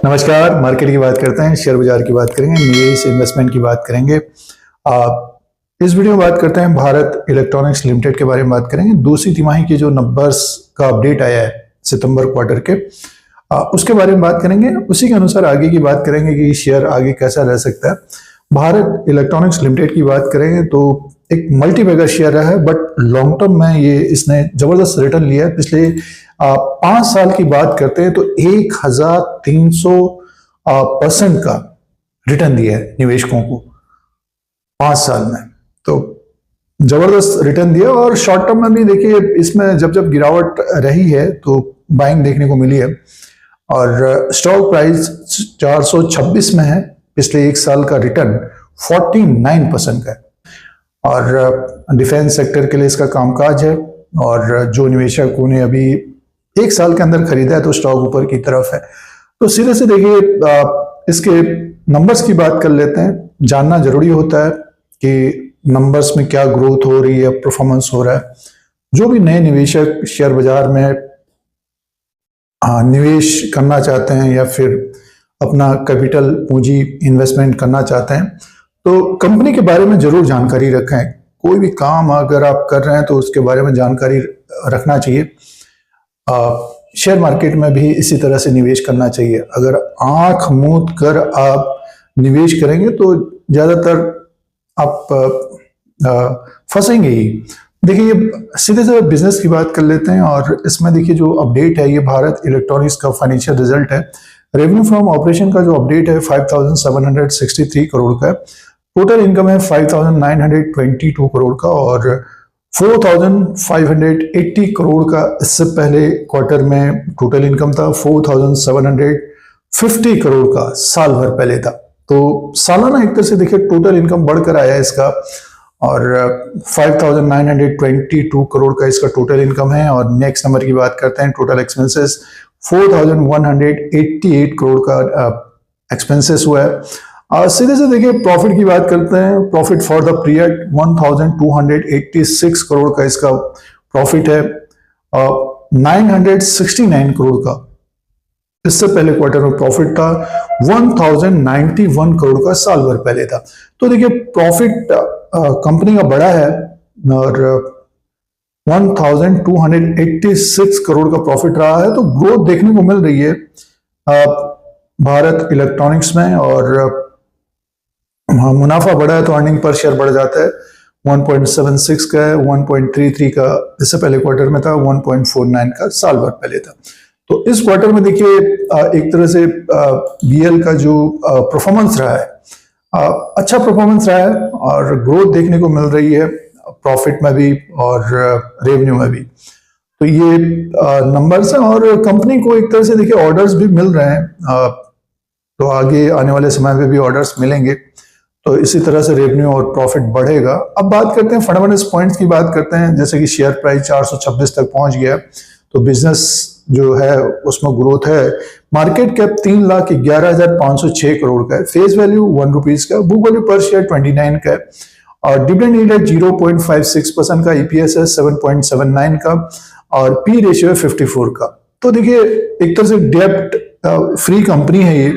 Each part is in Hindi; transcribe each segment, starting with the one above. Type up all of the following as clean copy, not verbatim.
नमस्कार। मार्केट की बात करते हैं, शेयर बाजार की बात करेंगे, निवेश इन्वेस्टमेंट की बात करेंगे। इस वीडियो में बात करते हैं भारत इलेक्ट्रॉनिक्स लिमिटेड के बारे में बात करेंगे। दूसरी तिमाही के जो नंबर्स का अपडेट आया है सितंबर क्वार्टर के, उसके बारे में बात करेंगे। उसी के अनुसार आगे की बात करेंगे कि शेयर आगे कैसा रह सकता है। भारत इलेक्ट्रॉनिक्स लिमिटेड की बात करेंगे तो एक मल्टी बैगर शेयर रहा है, बट लॉन्ग टर्म में ये इसने जबरदस्त रिटर्न लिया है। पिछले 5 साल की बात करते हैं तो 1300% का रिटर्न दिया है निवेशकों को 5 साल में। तो जबरदस्त रिटर्न दिया। और शॉर्ट टर्म में भी देखिए, इसमें जब जब गिरावट रही है तो बाइंग देखने को मिली है और स्टॉक प्राइस 426 में है। पिछले 1 साल का रिटर्न 49% का है और डिफेंस सेक्टर के लिए इसका कामकाज है। और जो निवेशकों ने अभी 1 साल के अंदर खरीदा है तो स्टॉक ऊपर की तरफ है। तो सीधे से देखिए, इसके नंबर्स की बात कर लेते हैं। जानना जरूरी होता है कि नंबर्स में क्या ग्रोथ हो रही है, परफॉर्मेंस हो रहा है। जो भी नए निवेशक शेयर बाजार में निवेश करना चाहते हैं या फिर अपना कैपिटल पूंजी इन्वेस्टमेंट करना चाहते हैं तो कंपनी के बारे में जरूर जानकारी रखें। कोई भी काम अगर आप कर रहे हैं तो उसके बारे में जानकारी रखना चाहिए। शेयर मार्केट में भी इसी तरह से निवेश करना चाहिए। अगर आंख मूंद कर आप निवेश करेंगे तो ज्यादातर आप फंसेंगे ही। देखिए, सीधे से बिजनेस की बात कर लेते हैं और इसमें देखिए जो अपडेट है ये भारत इलेक्ट्रॉनिक्स का फाइनेंशियल रिजल्ट है। रेवेन्यू फ्रॉम ऑपरेशन का जो अपडेट है 5763 करोड़ का है। टोटल इनकम है 5922 करोड़ का और 4580 करोड़ का इससे पहले क्वार्टर में टोटल इनकम था। 4750 करोड़ का साल भर पहले था। तो सालाना एक तरह से देखिए टोटल इनकम बढ़कर आया है इसका और 5922 करोड़ का इसका टोटल इनकम है। और नेक्स्ट नंबर की बात करते हैं, टोटल एक्सपेंसेस 4188 करोड़ का एक्सपेंसेस हुआ है। सीधे से देखिए प्रॉफिट की बात करते हैं। Profit for the period 1286 crore का इसका प्रॉफिट है। 969 करोड़ का इससे पहले क्वार्टर में प्रॉफिट था। 1091 करोड़ का साल भर पहले था। तो देखिए प्रॉफिट कंपनी का बड़ा है और 1286 करोड़ का प्रॉफिट रहा है। तो ग्रोथ देखने को मिल रही है भारत इलेक्ट्रॉनिक्स में और मुनाफा बढ़ा है तो अर्निंग पर शेयर बढ़ जाता है। 1.76 का है, 1.33 का इससे पहले क्वार्टर में था, 1.49 का साल भर पहले था। तो इस क्वार्टर में देखिए एक तरह से बीएल का जो परफॉर्मेंस रहा है, अच्छा परफॉर्मेंस रहा है और ग्रोथ देखने को मिल रही है प्रॉफिट में भी और रेवेन्यू में भी। तो ये नंबर्स हैं और कंपनी को एक तरह से देखिए ऑर्डर्स भी मिल रहे हैं। तो आगे आने वाले समय में भी ऑर्डर्स मिलेंगे तो इसी तरह से रेवेन्यू और प्रॉफिट बढ़ेगा। अब बात करते हैं फंडामेंटल पॉइंट्स की बात करते हैं। जैसे कि शेयर प्राइस 426 तक पहुंच गया तो बिजनेस जो है उसमें ग्रोथ है। मार्केट कैप 3,11,506 करोड़ का है। फेस वैल्यू 1 रुपीज का, बुक वैल्यू पर शेयर 29 का है और डिविडेंड यील्ड है 0.56% का, ईपीएस है 7.79 का और पी रेशियो है 54 का। तो देखिए एक तरह से डेब्ट फ्री कंपनी है ये।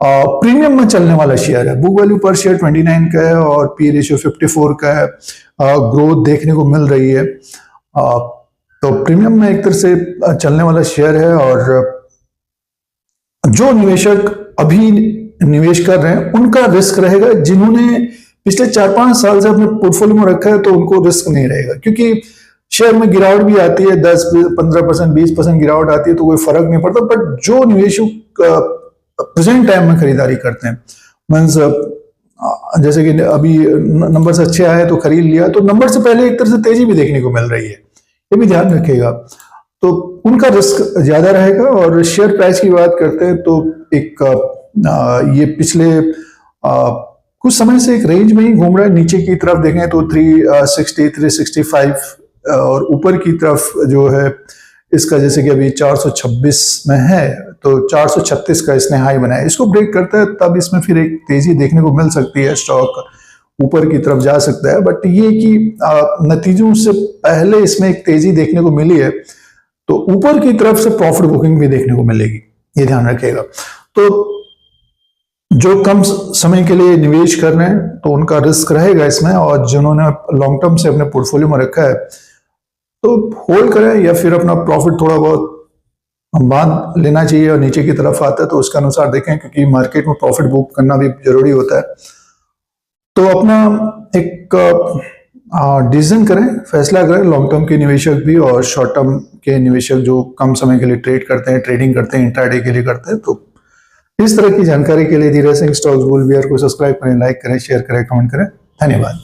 प्रीमियम में चलने वाला शेयर है। बुक वैल्यू पर शेयर 29 का है और पी रेशियो 54 का है। ग्रोथ देखने को मिल रही है। तो प्रीमियम में एक तरह से चलने वाला शेयर है और जो निवेशक अभी निवेश कर रहे हैं उनका रिस्क रहेगा। जिन्होंने पिछले 4-5 साल से अपने पोर्टफोलियो में रखा है तो उनको रिस्क नहीं रहेगा, क्योंकि शेयर में गिरावट भी आती है, 10-15%, 20% गिरावट आती है तो कोई फर्क नहीं पड़ता। बट जो निवेशक प्रेजेंट टाइम में खरीदारी करते हैं, मीन्स जैसे कि अभी नंबर्स अच्छे आए तो खरीद लिया, तो नंबर से पहले एक तरह से तेजी भी देखने को मिल रही है, ये भी ध्यान रखिएगा। तो उनका रिस्क ज्यादा रहेगा। और शेयर प्राइस की बात करते हैं तो एक ये पिछले कुछ समय से एक रेंज में ही घूम रहा है। नीचे की तरफ देखें तो 360, 365 और ऊपर की तरफ जो है इसका जैसे कि अभी 426 में है तो 436 का इसने हाई बनाया। इसको ब्रेक करता है तब इसमें फिर एक तेजी देखने को मिल सकती है, स्टॉक ऊपर की तरफ जा सकता है। बट ये कि नतीजों से पहले इसमें एक तेजी देखने को मिली है तो ऊपर की तरफ से प्रॉफिट बुकिंग भी देखने को मिलेगी, ये ध्यान रखिएगा। तो जो कम समय के लिए निवेश कर रहे हैं तो उनका रिस्क रहेगा इसमें, और जिन्होंने लॉन्ग टर्म से अपने पोर्टफोलियो में रखा है तो होल्ड करें, या फिर अपना प्रॉफिट थोड़ा बहुत बांध लेना चाहिए और नीचे की तरफ आता है तो उसके अनुसार देखें, क्योंकि मार्केट में प्रॉफिट बुक करना भी जरूरी होता है। तो अपना एक डिसीजन करें, फैसला करें, लॉन्ग टर्म के निवेशक भी और शॉर्ट टर्म के निवेशक जो कम समय के लिए ट्रेड करते हैं, ट्रेडिंग करते हैं, इंट्राडे के लिए करते हैं। तो इस तरह की जानकारी के लिए धीरे सिंह स्टॉक्स बुल बियर को सब्सक्राइब करें, लाइक करें, शेयर करें, कमेंट करें। धन्यवाद।